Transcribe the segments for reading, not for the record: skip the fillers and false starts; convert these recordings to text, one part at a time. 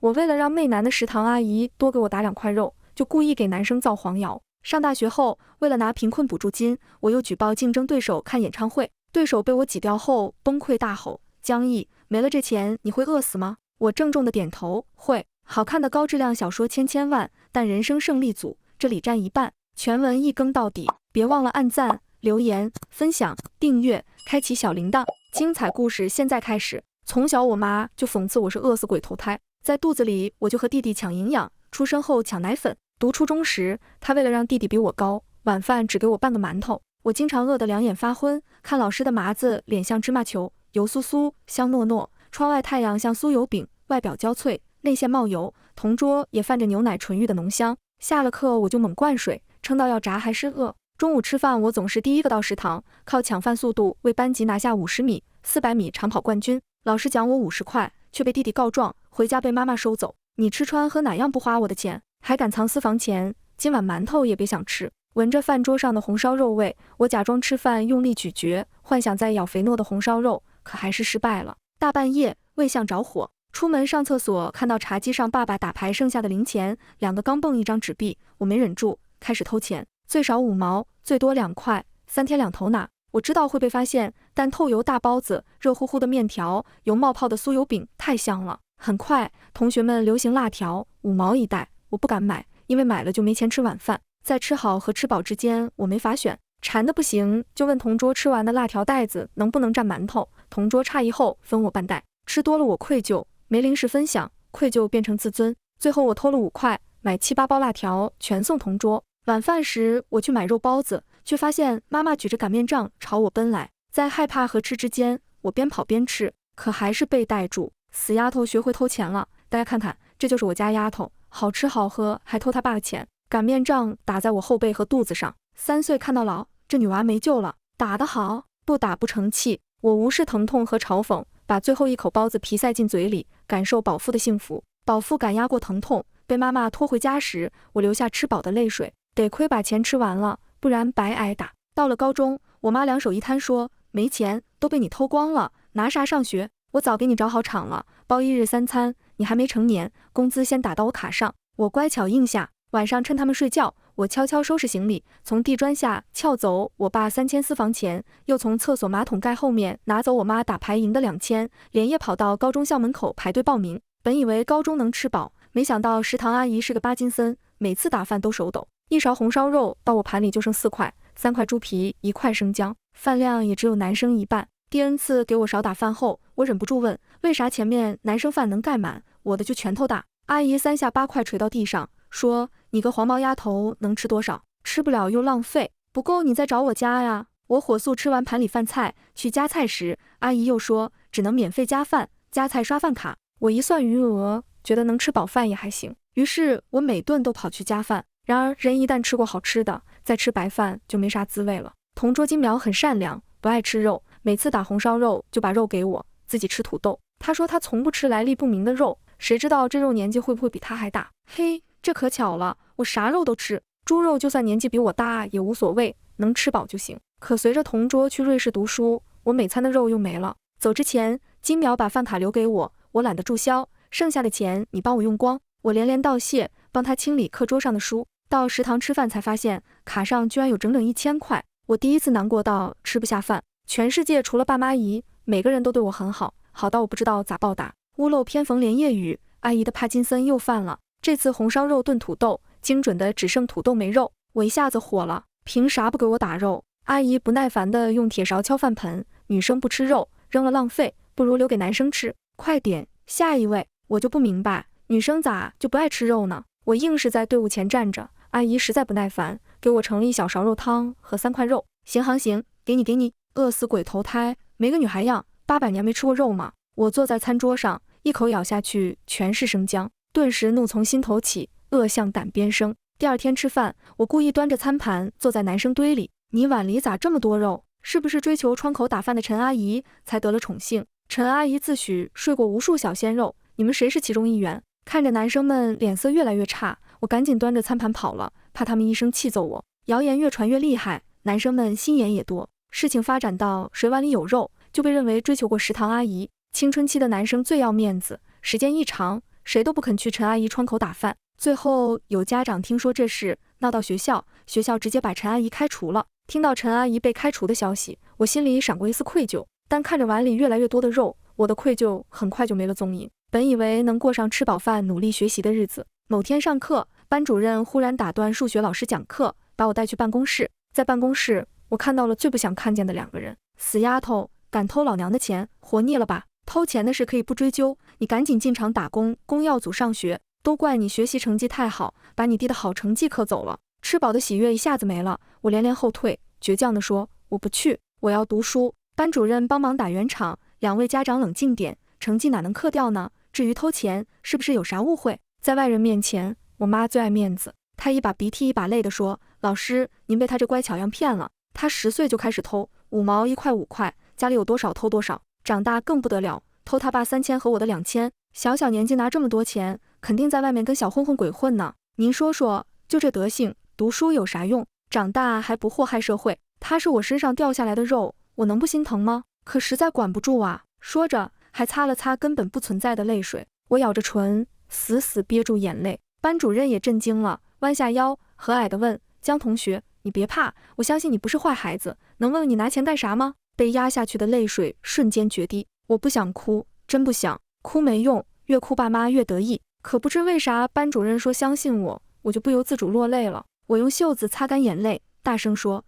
我为了让媚男的食堂阿姨多给我打2块肉，就故意给男生造黄谣。上大学后，为了拿贫困补助金，我又举报竞争对手看演唱会，对手被我挤掉后崩溃大吼：江毅，没了这钱你会饿死吗？我郑重的点头，会。好看的高质量小说千万，但人生胜利组这里占一半。全文一更到底，别忘了按赞、留言、分享、订阅，开启小铃铛。精彩故事现在开始。从小我妈就讽刺我是饿死鬼投胎，在肚子里我就和弟弟抢营养，出生后抢奶粉。读初中时，她为了让弟弟比我高，晚饭只给我半个馒头。我经常饿得两眼发昏，看老师的麻子脸像芝麻球，油酥酥，香糯糯；窗外太阳像酥油饼，外表焦脆，内馅冒油。同桌也泛着牛奶纯欲的浓香。下了课我就猛灌水，撑到要炸还是饿。中午吃饭我总是第一个到食堂，靠抢饭速度为班级拿下50米、400米长跑冠军。老师奖我50块，却被弟弟告状，回家被妈妈收走。你吃穿喝哪样不花我的钱？还敢藏私房钱，今晚馒头也别想吃。闻着饭桌上的红烧肉味，我假装吃饭用力咀嚼，幻想再咬肥糯的红烧肉，可还是失败了。大半夜胃像着火，出门上厕所看到茶几上爸爸打牌剩下的零钱，2个钢镚1张纸币，我没忍住开始偷钱，最少5毛，最多2块，3天2头拿。我知道会被发现，但透油大包子、热乎乎的面条、油冒泡的酥油饼太香了。很快同学们流行辣条，5毛1袋，我不敢买，因为买了就没钱吃晚饭。在吃好和吃饱之间我没法选，馋得不行就问同桌吃完的辣条袋子能不能蘸馒头，同桌诧异后分我半袋。吃多了我愧疚，没零食分享，愧疚变成自尊。最后我偷了5块，买7、8包辣条全送同桌。晚饭时我去买肉包子，却发现妈妈举着擀面杖朝我奔来。在害怕和吃之间，我边跑边吃，可还是被带住。死丫头学会偷钱了，大家看看，这就是我家丫头，好吃好喝还偷他爸的钱。擀面杖打在我后背和肚子上，3岁看到老，这女娃没救了。打得好，不打不成器。我无视疼痛和嘲讽，把最后一口包子皮塞进嘴里，感受饱腹的幸福。饱腹感压过疼痛，被妈妈拖回家时，我流下吃饱的泪水。得亏把钱吃完了，不然白挨打。到了高中，我妈2手一摊说，没钱都被你偷光了，拿啥上学？我早给你找好厂了，包1日3餐，你还没成年，工资先打到我卡上。我乖巧应下。晚上趁他们睡觉，我悄悄收拾行李，从地砖下撬走我爸3000私房钱，又从厕所马桶盖后面拿走我妈打牌赢的2000，连夜跑到高中校门口排队报名。本以为高中能吃饱，没想到食堂阿姨是个巴金森，每次打饭都手抖。1勺红烧肉到我盘里就剩4块，3块猪皮，1块生姜，饭量也只有男生一半。第 N 次给我少打饭后，我忍不住问，为啥前面男生饭能盖满，我的就拳头大？阿姨3下8块捶到地上，说你个黄毛丫头能吃多少？吃不了又浪费，不够你再找我加呀。我火速吃完盘里饭菜，去夹菜时，阿姨又说只能免费加饭，加菜刷饭卡。我一算余额，觉得能吃饱饭也还行，于是我每顿都跑去加饭。然而人一旦吃过好吃的，再吃白饭就没啥滋味了。同桌金苗很善良，不爱吃肉，每次打红烧肉就把肉给我，自己吃土豆。他说他从不吃来历不明的肉，谁知道这肉年纪会不会比他还大？嘿，这可巧了，我啥肉都吃，猪肉就算年纪比我大也无所谓，能吃饱就行。可随着同桌去瑞士读书，我每餐的肉又没了。走之前，金苗把饭卡留给我，我懒得注销，剩下的钱你帮我用光。我连连道谢，帮他清理课桌上的书。到食堂吃饭才发现，卡上居然有整整1000块。我第一次难过到吃不下饭。全世界除了爸妈姨，每个人都对我很好，好到我不知道咋报答。屋漏偏逢连夜雨，阿姨的帕金森又犯了。这次红烧肉炖土豆，精准的只剩土豆没肉，我一下子火了，凭啥不给我打肉？阿姨不耐烦的用铁勺敲饭盆，女生不吃肉，扔了浪费，不如留给男生吃。快点，下一位。我就不明白，女生咋就不爱吃肉呢？我硬是在队伍前站着，阿姨实在不耐烦，给我盛了1小勺肉汤和3块肉。行，给你，饿死鬼投胎，没个女孩样，800年没吃过肉吗？我坐在餐桌上，一口咬下去全是生姜，顿时怒从心头起，恶向胆边生。第2天吃饭，我故意端着餐盘坐在男生堆里，你碗里咋这么多肉？是不是追求窗口打饭的陈阿姨才得了宠幸？陈阿姨自诩睡过无数小鲜肉，你们谁是其中一员？看着男生们脸色越来越差，我赶紧端着餐盘跑了，怕他们一生气揍我。谣言越传越厉害，男生们心眼也多，事情发展到谁碗里有肉就被认为追求过食堂阿姨。青春期的男生最要面子，时间一长，谁都不肯去陈阿姨窗口打饭。最后有家长听说这事，闹到学校，学校直接把陈阿姨开除了。听到陈阿姨被开除的消息，我心里闪过一丝愧疚，但看着碗里越来越多的肉，我的愧疚很快就没了踪影。本以为能过上吃饱饭努力学习的日子，某天上课，班主任忽然打断数学老师讲课，把我带去办公室。在办公室，我看到了最不想看见的两个人。死丫头，敢偷老娘的钱，活腻了吧？偷钱的事可以不追究，你赶紧进厂打工，供药组上学。都怪你学习成绩太好，把你弟的好成绩磕走了。吃饱的喜悦一下子没了，我连连后退，倔强地说：“我不去，我要读书。”班主任帮忙打圆场，两位家长冷静点，成绩哪能克掉呢？至于偷钱，是不是有啥误会？在外人面前，我妈最爱面子，她一把鼻涕一把泪地说：“老师，您被他这乖巧样骗了。他10岁就开始偷，5毛1块5块，家里有多少偷多少。长大更不得了，偷他爸3000和我的2000。小小年纪拿这么多钱，肯定在外面跟小混混鬼混呢。您说说，就这德行，读书有啥用？长大还不祸害社会？他是我身上掉下来的肉，我能不心疼吗？可实在管不住啊。”说着，还擦了擦根本不存在的泪水。我咬着唇，死死憋住眼泪。班主任也震惊了，弯下腰，和蔼地问：“江同学，你别怕，我相信你不是坏孩子，能问问你拿钱干啥吗？”被压下去的泪水瞬间决堤，我不想哭，真不想，哭没用，越哭爸妈越得意。可不知为啥，班主任说相信我，我就不由自主落泪了。我用袖子擦干眼泪，大声说：“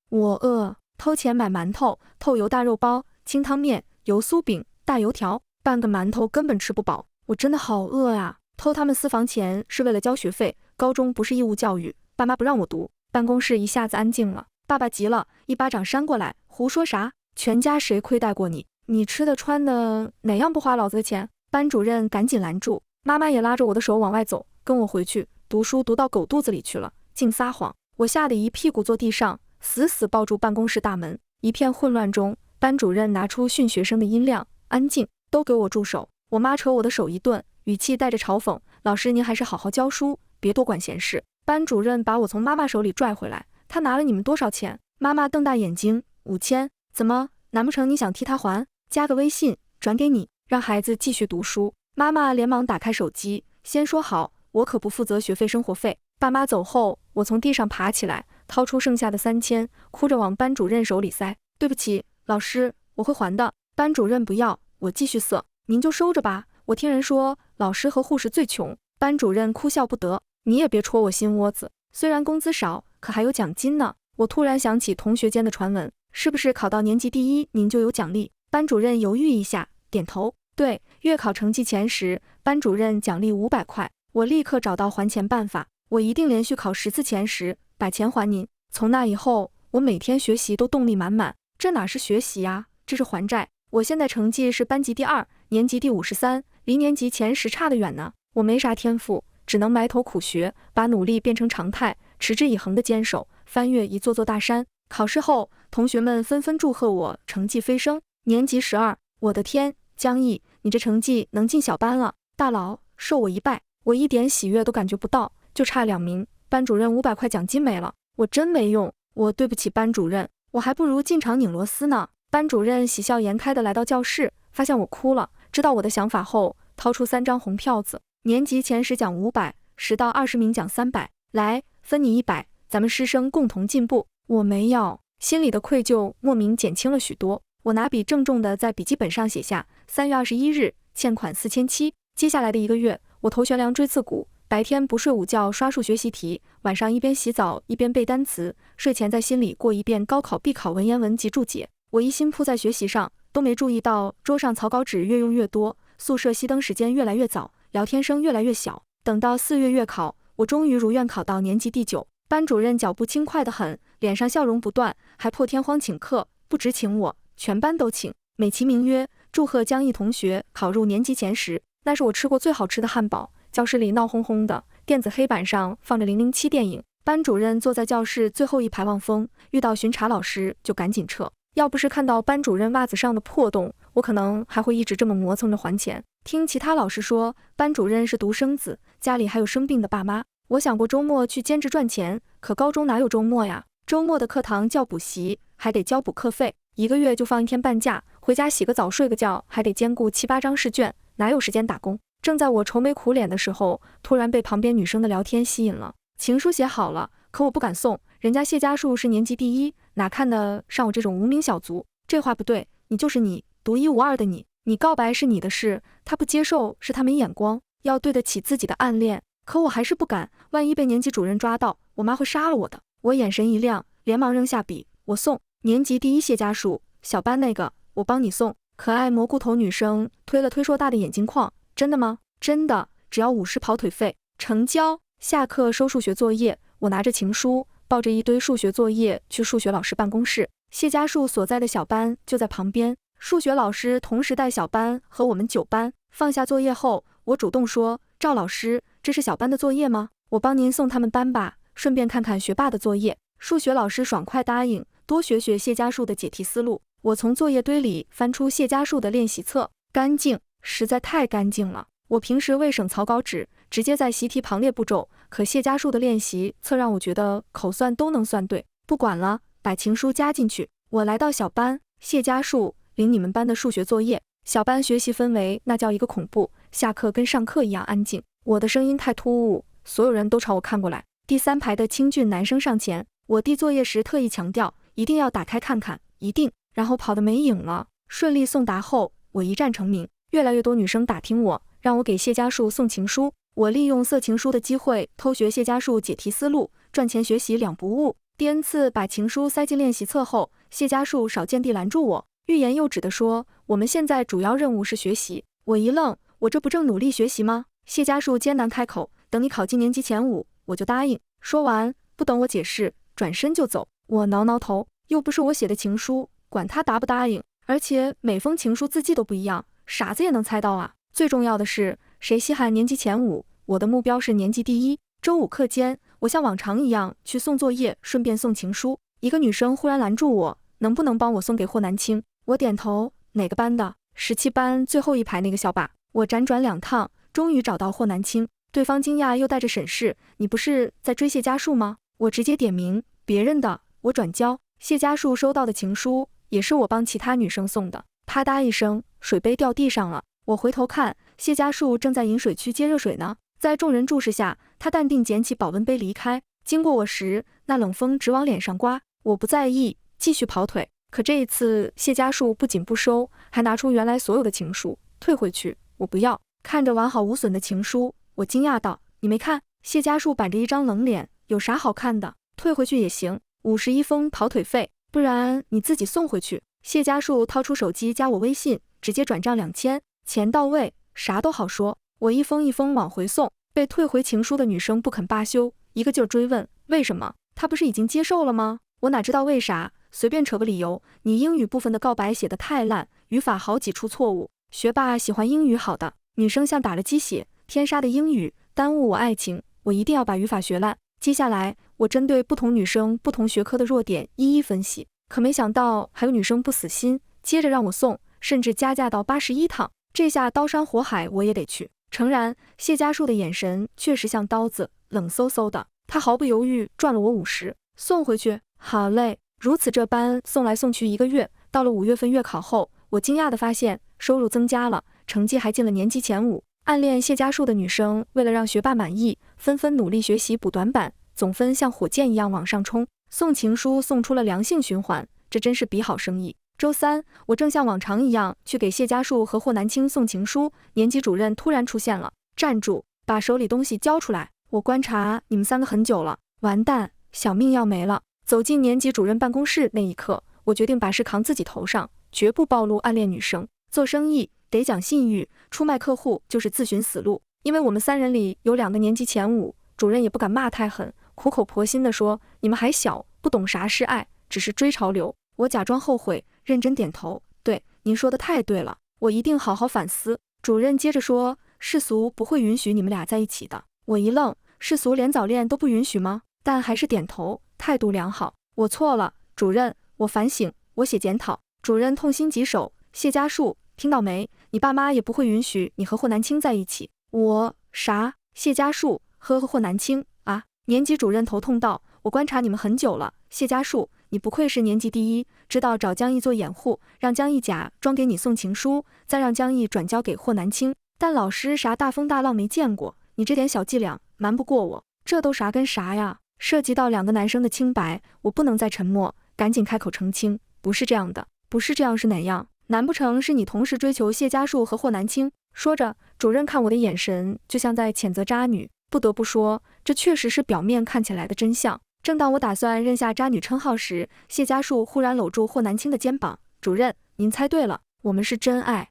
我饿，偷钱买馒头、透油大肉包、清汤面、油酥饼、大油条，半个馒头根本吃不饱，我真的好饿啊！偷他们私房钱是为了交学费，高中不是义务教育，爸妈不让我读。”办公室一下子安静了，爸爸急了，一巴掌扇过来：“胡说啥？全家谁亏待过你？你吃的穿的哪样不花老子的钱？”班主任赶紧拦住，妈妈也拉着我的手往外走，跟我回去，读书读到狗肚子里去了，净撒谎。我吓得一屁股坐地上，死死抱住办公室大门。一片混乱中，班主任拿出训学生的音量：“安静，都给我住手！”我妈扯我的手一顿，语气带着嘲讽：“老师您还是好好教书，别多管闲事。”班主任把我从妈妈手里拽回来：“他拿了你们多少钱？”妈妈瞪大眼睛：“5000，怎么？难不成你想替他还？加个微信，转给你，让孩子继续读书。”妈妈连忙打开手机，先说好，我可不负责学费生活费。爸妈走后，我从地上爬起来，掏出剩下的3000，哭着往班主任手里塞：“对不起，老师，我会还的。”班主任不要，我继续塞：“您就收着吧，我听人说老师和护士最穷。”班主任哭笑不得：“你也别戳我心窝子，虽然工资少，可还有奖金呢。”我突然想起同学间的传闻，是不是考到年级第1您就有奖励？班主任犹豫一下，点头：“对，月考成绩前10，班主任奖励500块。”我立刻找到还钱办法，我一定连续考10次前10，把钱还您。从那以后，我每天学习都动力满满。这哪是学习啊，这是还债。我现在成绩是班级第2，年级第53，离年级前10差得远呢。我没啥天赋，只能埋头苦学，把努力变成常态，持之以恒的坚守，翻越一座座大山。考试后，同学们纷纷祝贺我成绩飞升，年级12。我的天，江毅，你这成绩能进小班了，大佬，受我一拜。我一点喜悦都感觉不到，就差2名，班主任500块奖金没了，我真没用，我对不起班主任，我还不如进厂拧螺丝呢。班主任喜笑颜开地来到教室，发现我哭了，知道我的想法后，掏出3张红票子，年级前10奖500，10到20名奖300，来，分你100，咱们师生共同进步。我没要，心里的愧疚莫名减轻了许多。我拿笔郑重地在笔记本上写下：3月21日，欠款4700。接下来的1个月，我头悬梁锥刺股，白天不睡午觉刷数学习题，晚上一边洗澡一边背单词，睡前在心里过一遍高考必考文言文及注解。我一心扑在学习上，都没注意到桌上草稿纸越用越多，宿舍熄灯时间越来越早，聊天声越来越小。等到4月月考，我终于如愿考到年级第9。班主任脚步轻快得很，脸上笑容不断，还破天荒请客，不只请我，全班都请，美其名曰祝贺江毅同学考入年级前10。那是我吃过最好吃的汉堡。教室里闹哄哄的，电子黑板上放着007电影。班主任坐在教室最后一排望风，遇到巡查老师就赶紧撤。要不是看到班主任袜子上的破洞，我可能还会一直这么磨蹭着还钱。听其他老师说，班主任是独生子，家里还有生病的爸妈。我想过周末去兼职赚钱，可高中哪有周末呀？周末的课堂叫补习，还得交补课费，1个月就放1天半假，回家洗个澡睡个觉，还得兼顾7、8张试卷，哪有时间打工？正在我愁眉苦脸的时候，突然被旁边女生的聊天吸引了。情书写好了，可我不敢送，人家谢家树是年级第一，哪看得上我这种无名小卒？这话不对，你就是你，独一无二的你。你告白是你的事，他不接受是他没眼光，要对得起自己的暗恋。可我还是不敢，万一被年级主任抓到，我妈会杀了我的。我眼神一亮，连忙扔下笔，我送。年级第一谢家树，小班那个，我帮你送。可爱蘑菇头女生推了推硕大的眼睛框，真的吗？真的，只要50跑腿费，成交。下课收数学作业，我拿着情书，抱着一堆数学作业去数学老师办公室。谢家树所在的小班就在旁边，数学老师同时带小班和我们9班。放下作业后，我主动说：“赵老师，这是小班的作业吗？我帮您送他们班吧，顺便看看学霸的作业。”数学老师爽快答应，多学学谢家树的解题思路。我从作业堆里翻出谢家树的练习册，干净，实在太干净了。我平时为省草稿纸，直接在习题旁列步骤，可谢家树的练习册让我觉得口算都能算对。不管了，把情书加进去。我来到小班，谢家树领你们班的数学作业。小班学习氛围那叫一个恐怖，下课跟上课一样安静。我的声音太突兀，所有人都朝我看过来。第3排的清俊男生上前，我递作业时特意强调，一定要打开看看，一定。然后跑得没影了。顺利送达后，我一战成名，越来越多女生打听我，让我给谢家树送情书。我利用色情书的机会偷学谢家树解题思路，赚钱学习两不误。第 N 次把情书塞进练习册后，谢家树少见地拦住我，欲言又止地说：“我们现在主要任务是学习。”我一愣，我这不正努力学习吗？谢家树艰难开口：“等你考进年级前5，我就答应。”说完，不等我解释，转身就走。我挠挠头，又不是我写的情书，管他答不答应，而且每封情书字迹都不一样，傻子也能猜到啊。最重要的是，谁稀罕年级前5？我的目标是年级第1。周5课间，我像往常一样去送作业，顺便送情书。一个女生忽然拦住我，能不能帮我送给霍南青？我点头，哪个班的？17班最后一排那个校霸。我辗转2趟，终于找到霍南青。对方惊讶又带着审视：“你不是在追谢家树吗？”我直接点名，别人的，我转交。谢家树收到的情书也是我帮其他女生送的。啪嗒一声，水杯掉地上了。我回头看，谢家树正在饮水区接热水呢。在众人注视下，他淡定捡起保温杯离开。经过我时，那冷风直往脸上刮。我不在意，继续跑腿。可这一次，谢家树不仅不收，还拿出原来所有的情书，退回去。我不要。看着完好无损的情书，我惊讶道：“你没看？”谢家树板着一张冷脸，有啥好看的？退回去也行。51封跑腿费，不然你自己送回去。谢家树掏出手机加我微信，直接转账2000，钱到位，啥都好说。我一封一封往回送，被退回情书的女生不肯罢休，一个劲儿追问为什么？他不是已经接受了吗？我哪知道为啥，随便扯个理由。你英语部分的告白写得太烂，语法好几处错误。学霸喜欢英语好的女生像打了鸡血，天杀的英语耽误我爱情，我一定要把语法学烂。接下来我针对不同女生不同学科的弱点一一分析，可没想到还有女生不死心，接着让我送，甚至加价到81趟。这下刀山火海我也得去。诚然，谢家树的眼神确实像刀子，冷飕飕的。他毫不犹豫赚了我50，送回去。好嘞，如此这般送来送去1个月，到了5月份月考后，我惊讶地发现收入增加了，成绩还进了年级前5。暗恋谢家树的女生为了让学霸满意，纷纷努力学习补短板，总分像火箭一样往上冲。送情书送出了良性循环，这真是笔好生意。周3，我正像往常一样去给谢家树和霍南青送情书，年级主任突然出现了。站住，把手里东西交出来。我观察你们3个很久了，完蛋，小命要没了。走进年级主任办公室那一刻，我决定把事扛自己头上，绝不暴露暗恋女生。做生意得讲信誉，出卖客户就是自寻死路。因为我们3人里有2个年级前5，主任也不敢骂太狠，苦口婆心地说：“你们还小，不懂啥是爱，只是追潮流。”我假装后悔，认真点头：“对，您说的太对了，我一定好好反思。”主任接着说：“世俗不会允许你们俩在一起的。”我一愣，世俗连早恋都不允许吗？但还是点头，态度良好。我错了，主任，我反省，我写检讨。主任痛心疾首：“谢家树，听到没？你爸妈也不会允许你和霍南青在一起。”我啥？谢家树和霍南青啊？年级主任头痛道：“我观察你们很久了，谢家树，你不愧是年级第1，知道找江毅做掩护，让江毅假装给你送情书，再让江毅转交给霍南青。但老师啥大风大浪没见过，你这点小伎俩瞒不过我。这都啥跟啥呀？涉及到2个男生的清白，我不能再沉默，赶紧开口澄清，不是这样的。不是这样是哪样？难不成是你同时追求谢家树和霍南青？说着，主任看我的眼神就像在谴责渣女。不得不说，这确实是表面看起来的真相。正当我打算认下渣女称号时，谢家树忽然搂住霍南青的肩膀：“主任，您猜对了，我们是真爱。”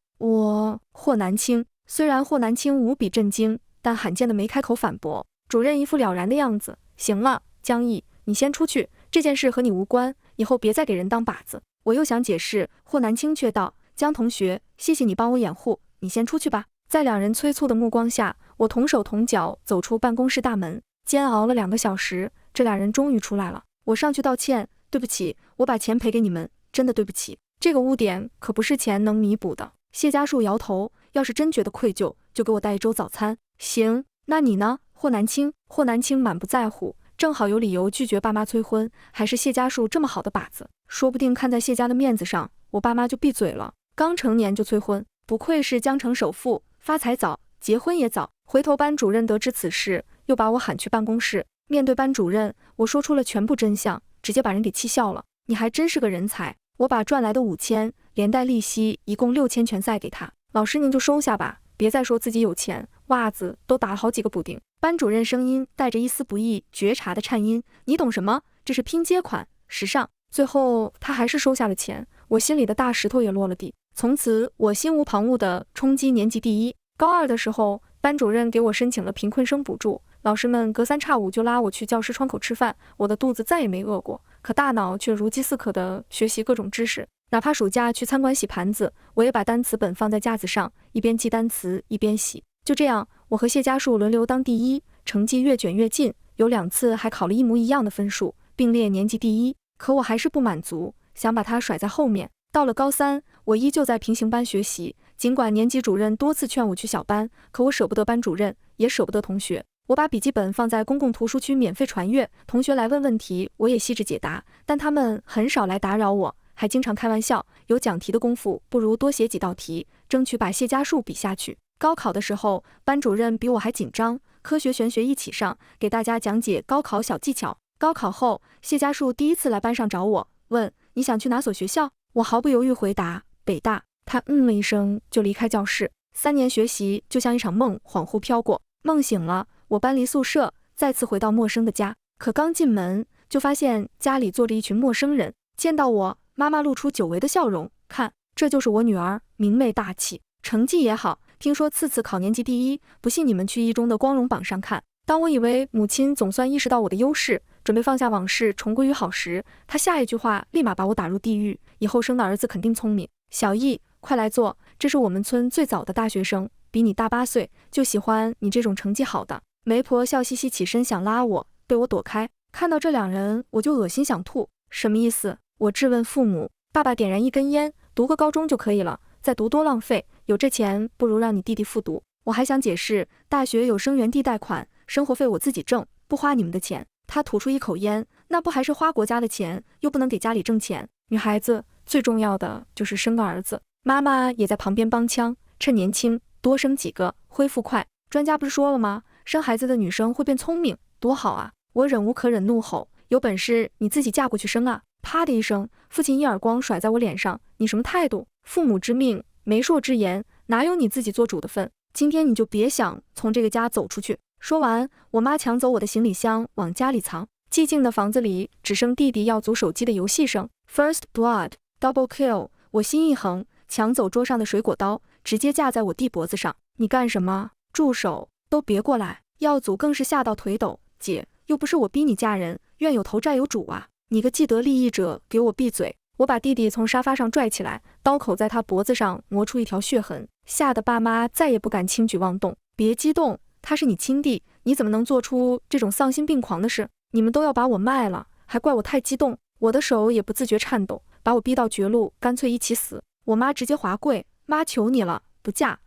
霍南青。虽然霍南青无比震惊，但罕见的没开口反驳。主任一副了然的样子：“行了，江毅，你先出去，这件事和你无关，以后别再给人当靶子。”我又想解释，霍南青却道：“江同学，谢谢你帮我掩护，你先出去吧。”在2人催促的目光下，我同手同脚走出办公室大门。煎熬了2个小时，这2人终于出来了。我上去道歉：“对不起，我把钱赔给你们，真的对不起。这个污点可不是钱能弥补的。”谢家树摇头：“要是真觉得愧疚，就给我带1周早餐。”行，那你呢？霍南青。霍南青满不在乎，正好有理由拒绝爸妈催婚，还是谢家树这么好的靶子，说不定看在谢家的面子上，我爸妈就闭嘴了。刚成年就催婚，不愧是江城首富，发财早，结婚也早。回头班主任得知此事，又把我喊去办公室。面对班主任，我说出了全部真相，直接把人给气笑了。你还真是个人才。我把赚来的5000连带利息一共6000全塞给他。老师您就收下吧，别再说自己有钱，袜子都打了好几个补丁。班主任声音带着一丝不易觉察的颤音：“你懂什么？这是拼接款，时尚。”最后他还是收下了钱，我心里的大石头也落了地。从此我心无旁骛地冲击年级第1。高2的时候，班主任给我申请了贫困生补助，老师们隔3差5就拉我去教室窗口吃饭，我的肚子再也没饿过，可大脑却如饥似渴地学习各种知识。哪怕暑假去餐馆洗盘子，我也把单词本放在架子上，一边记单词一边洗。就这样，我和谢家树轮流当第1，成绩越卷越近，有2次还考了一模一样的分数，并列年级第1。可我还是不满足，想把他甩在后面。到了高3，我依旧在平行班学习，尽管年级主任多次劝我去小班，可我舍不得班主任，也舍不得同学。我把笔记本放在公共图书区免费传阅，同学来问问题，我也细致解答，但他们很少来打扰我，还经常开玩笑，有讲题的功夫，不如多写几道题，争取把谢家树比下去。高考的时候，班主任比我还紧张，科学玄学一起上，给大家讲解高考小技巧。高考后，谢家树第1次来班上找我，问你想去哪所学校？我毫不犹豫回答北大。他了一声就离开教室。3年学习就像一场梦恍惚飘过，梦醒了，我搬离宿舍，再次回到陌生的家。可刚进门，就发现家里坐着一群陌生人。见到我，妈妈露出久违的笑容，看，这就是我女儿，明媚大气，成绩也好，听说次考年级第1，不信你们去一中的光荣榜上看。当我以为母亲总算意识到我的优势，准备放下往事重归于好时，她下一句话立马把我打入地狱，以后生的儿子肯定聪明。小易，快来坐，这是我们村最早的大学生，比你大8岁，就喜欢你这种成绩好的。媒婆笑嘻嘻起身想拉我，被我躲开。看到这2人，我就恶心想吐。什么意思？我质问父母。爸爸点燃一根烟，读个高中就可以了，再读多浪费，有这钱不如让你弟弟复读。我还想解释，大学有生源地贷款，生活费我自己挣，不花你们的钱。他吐出一口烟，那不还是花国家的钱，又不能给家里挣钱。女孩子最重要的就是生个儿子。妈妈也在旁边帮腔，趁年轻多生几个，恢复快。专家不是说了吗？生孩子的女生会变聪明，多好啊！我忍无可忍怒吼，有本事你自己嫁过去生啊！啪的一声，父亲一耳光甩在我脸上，你什么态度？父母之命，媒妁之言，哪有你自己做主的份？今天你就别想从这个家走出去。说完，我妈抢走我的行李箱往家里藏。寂静的房子里只剩弟弟要组手机的游戏声。First blood, double kill。我心一横，抢走桌上的水果刀，直接架在我弟脖子上。你干什么？住手！都别过来！耀祖更是吓到腿抖。姐，又不是我逼你嫁人，冤有头债有主啊！你个既得利益者，给我闭嘴！我把弟弟从沙发上拽起来，刀口在他脖子上磨出一条血痕，吓得爸妈再也不敢轻举妄动。别激动，他是你亲弟，你怎么能做出这种丧心病狂的事？你们都要把我卖了，还怪我太激动。我的手也不自觉颤抖，把我逼到绝路，干脆一起死。我妈直接滑跪，妈求你了，不嫁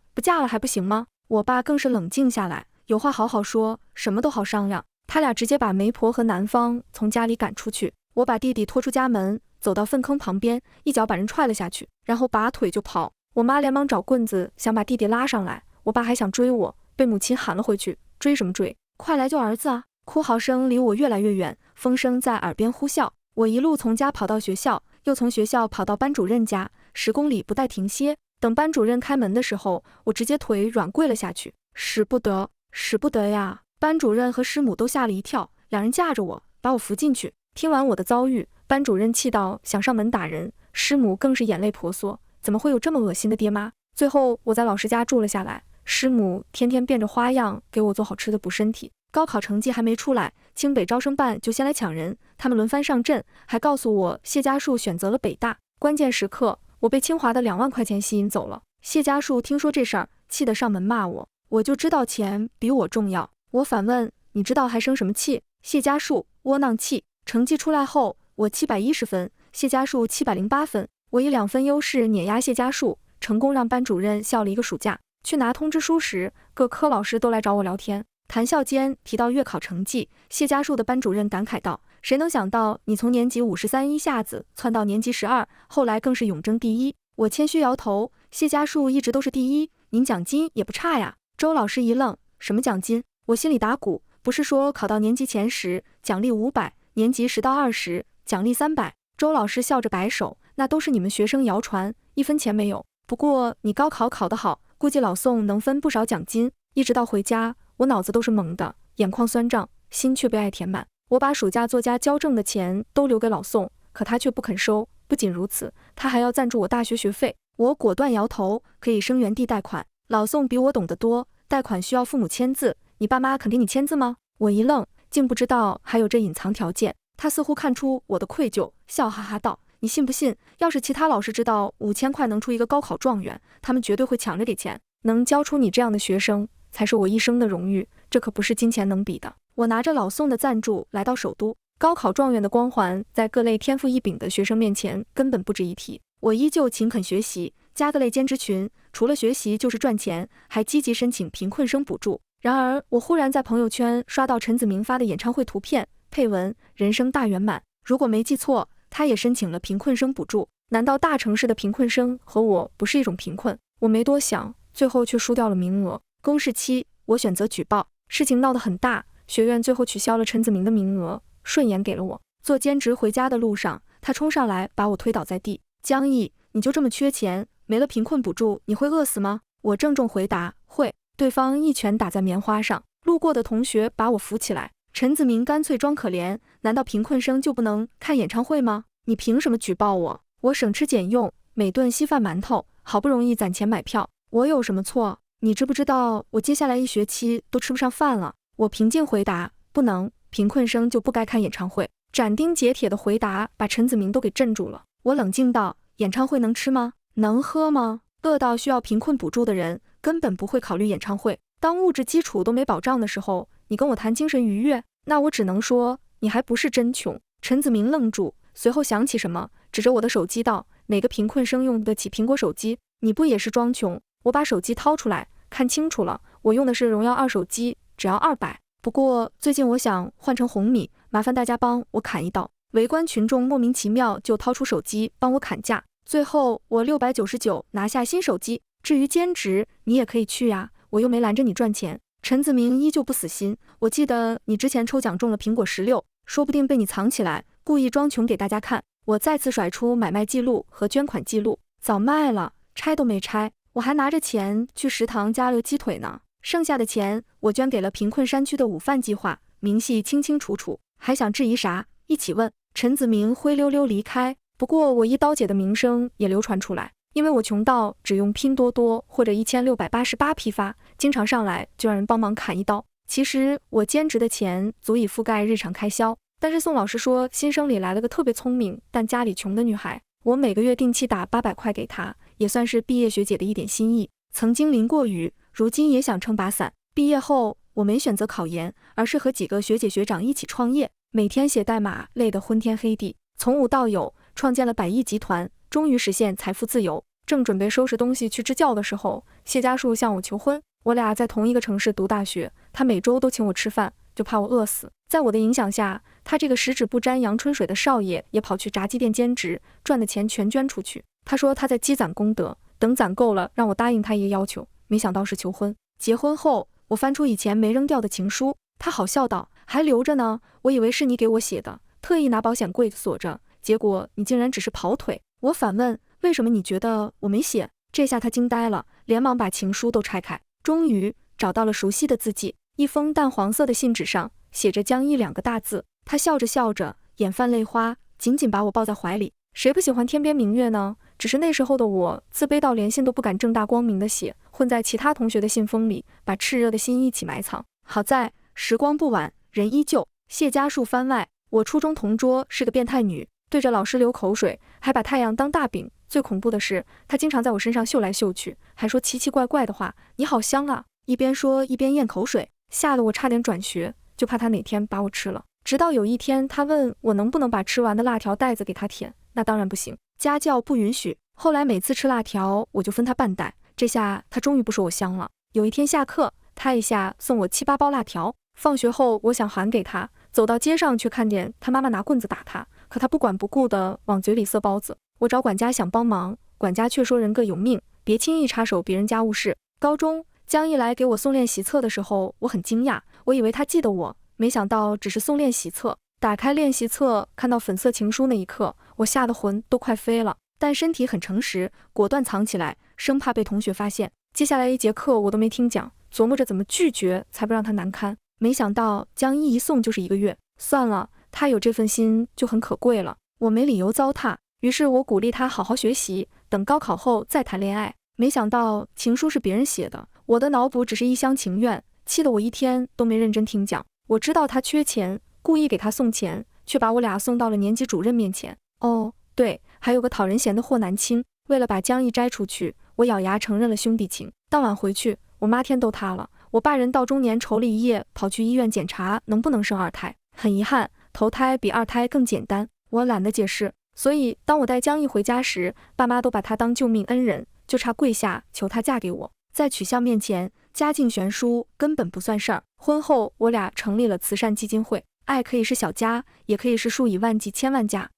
了还不行吗？我爸更是冷静下来，有话好好说，什么都好商量。他俩直接把媒婆和男方从家里赶出去。我把弟弟拖出家门，走到粪坑旁边，一脚把人踹了下去，然后拔腿就跑。我妈连忙找棍子想把弟弟拉上来，我爸还想追我，被母亲喊了回去。追什么追？快来救儿子啊！哭嚎声离我越来越远，风声在耳边呼啸。我一路从家跑到学校，又从学校跑到班主任家，10公里不带停歇。等班主任开门的时候，我直接腿软跪了下去。使不得，使不得呀！班主任和师母都吓了一跳，两人架着我，把我扶进去。听完我的遭遇，班主任气到想上门打人，师母更是眼泪婆娑，怎么会有这么恶心的爹妈？最后我在老师家住了下来，师母天天变着花样给我做好吃的补身体。高考成绩还没出来，清北招生办就先来抢人，他们轮番上阵，还告诉我谢家树选择了北大。关键时刻，我被清华的2万块钱吸引走了。谢家树听说这事儿，气得上门骂我。我就知道钱比我重要。我反问，你知道还生什么气？谢家树窝囊气。成绩出来后，我710分，谢家树708分，我以2分优势碾压谢家树，成功让班主任笑了一个暑假。去拿通知书时，各科老师都来找我聊天。谈笑间提到月考成绩，谢家树的班主任感慨道：“谁能想到你从年级53一下子窜到年级12，后来更是永争第一。”我谦虚摇头，谢家树一直都是第一，您奖金也不差呀。周老师一愣，什么奖金？我心里打鼓，不是说考到年级前10奖励500，年级10到20奖励300。周老师笑着摆手，那都是你们学生谣传，1分钱没有。不过你高考考得好，估计老宋能分不少奖金。一直到回家，我脑子都是懵的，眼眶酸胀，心却被爱填满。我把暑假作家交挣的钱都留给老宋，可他却不肯收。不仅如此，他还要赞助我大学学费。我果断摇头，可以生源地贷款。老宋比我懂得多，贷款需要父母签字，你爸妈肯给你签字吗？我一愣，竟不知道还有这隐藏条件。他似乎看出我的愧疚，笑哈哈道：“你信不信？要是其他老师知道5000块能出一个高考状元，他们绝对会抢着给钱。能教出你这样的学生，才是我一生的荣誉，这可不是金钱能比的。”我拿着老宋的赞助来到首都，高考状元的光环在各类天赋异禀的学生面前根本不值一提。我依旧勤恳学习，加各类兼职群，除了学习就是赚钱，还积极申请贫困生补助。然而，我忽然在朋友圈刷到陈子明发的演唱会图片，配文“人生大圆满”。如果没记错，他也申请了贫困生补助。难道大城市的贫困生和我不是一种贫困？我没多想，最后却输掉了名额。公示期，我选择举报。事情闹得很大，学院最后取消了陈子明的名额，顺延给了我。做兼职回家的路上，他冲上来把我推倒在地。江毅，你就这么缺钱？没了贫困补助，你会饿死吗？我郑重回答，会。对方一拳打在棉花上，路过的同学把我扶起来。陈子明干脆装可怜，难道贫困生就不能看演唱会吗？你凭什么举报我？我省吃俭用，每顿稀饭馒头，好不容易攒钱买票，我有什么错？你知不知道我接下来1学期都吃不上饭了？我平静回答，不能，贫困生就不该看演唱会。斩钉截铁的回答把陈子明都给镇住了。我冷静道，演唱会能吃吗？能喝吗？饿到需要贫困补助的人根本不会考虑演唱会。当物质基础都没保障的时候，你跟我谈精神愉悦，那我只能说你还不是真穷。陈子明愣住，随后想起什么，指着我的手机道，哪个贫困生用得起苹果手机？你不也是装穷？我把手机掏出来看清楚了，我用的是荣耀2手机，只要200。不过最近我想换成红米，麻烦大家帮我砍一刀。围观群众莫名其妙就掏出手机帮我砍价，最后我699拿下新手机。至于兼职，你也可以去呀，我又没拦着你赚钱。陈子明依旧不死心，我记得你之前抽奖中了苹果16，说不定被你藏起来，故意装穷给大家看。我再次甩出买卖记录和捐款记录，早卖了，拆都没拆，我还拿着钱去食堂加了鸡腿呢。剩下的钱我捐给了贫困山区的午饭计划，明细清清楚楚，还想质疑啥？一起问。陈子明灰溜溜离开，不过我一刀姐的名声也流传出来，因为我穷到只用拼多多或者1688批发，经常上来就让人帮忙砍一刀。其实我兼职的钱足以覆盖日常开销，但是宋老师说新生里来了个特别聪明但家里穷的女孩，我每个月定期打800块给她，也算是毕业学姐的一点心意。曾经淋过雨，如今也想撑把伞。毕业后我没选择考研，而是和几个学姐学长一起创业，每天写代码累得昏天黑地，从无到有创建了100亿集团，终于实现财富自由。正准备收拾东西去支教的时候，谢家树向我求婚。我俩在同一个城市读大学，他每周都请我吃饭，就怕我饿死。在我的影响下，他这个十指不沾阳春水的少爷也跑去炸鸡店兼职，赚的钱全捐出去。他说他在积攒功德，等攒够了让我答应他一个要求，没想到是求婚。结婚后，我翻出以前没扔掉的情书，他好笑道：“还留着呢，我以为是你给我写的，特意拿保险柜锁着，结果你竟然只是跑腿。”我反问：“为什么你觉得我没写？”这下他惊呆了，连忙把情书都拆开，终于找到了熟悉的字迹，一封淡黄色的信纸上写着江一2个大字。他笑着笑着，眼泛泪花，紧紧把我抱在怀里。谁不喜欢天边明月呢？只是那时候的我自卑到连信都不敢正大光明的写，混在其他同学的信封里，把炽热的心一起埋藏。好在时光不晚，人依旧。谢家树番外，我初中同桌是个变态女，对着老师流口水，还把太阳当大饼。最恐怖的是，她经常在我身上嗅来嗅去，还说奇奇怪怪的话。你好香啊！一边说一边咽口水，吓得我差点转学，就怕她哪天把我吃了。直到有一天，她问我能不能把吃完的辣条袋子给她舔，那当然不行，家教不允许。后来每次吃辣条，我就分她半袋，这下她终于不说我香了。有一天下课，她一下送我7、8包辣条。放学后，我想还给她，走到街上却看见她妈妈拿棍子打她，可她不管不顾地往嘴里塞包子。我找管家想帮忙，管家却说人各有命，别轻易插手别人家务事。高中，江一来给我送练习册的时候，我很惊讶，我以为他记得我，没想到只是送练习册。打开练习册，看到粉色情书那一刻，我吓得魂都快飞了，但身体很诚实，果断藏起来，生怕被同学发现。接下来1节课我都没听讲，琢磨着怎么拒绝才不让他难堪。没想到江一送就是1个月，算了，他有这份心就很可贵了，我没理由糟蹋。于是我鼓励他好好学习，等高考后再谈恋爱。没想到情书是别人写的，我的脑补只是一厢情愿，气得我1天都没认真听讲。我知道他缺钱，故意给他送钱，却把我俩送到了年级主任面前。哦，对，还有个讨人嫌的霍南青。为了把江一摘出去，我咬牙承认了兄弟情。当晚回去，我妈天都塌了。我爸人到中年愁了一夜，跑去医院检查能不能生2胎。很遗憾，头胎比2胎更简单。我懒得解释。所以当我带江一回家时，爸妈都把他当救命恩人，就差跪下求他嫁给我。在取向面前，家境悬殊根本不算事儿。婚后我俩成立了慈善基金会，爱可以是小家，也可以是数以万计千万家。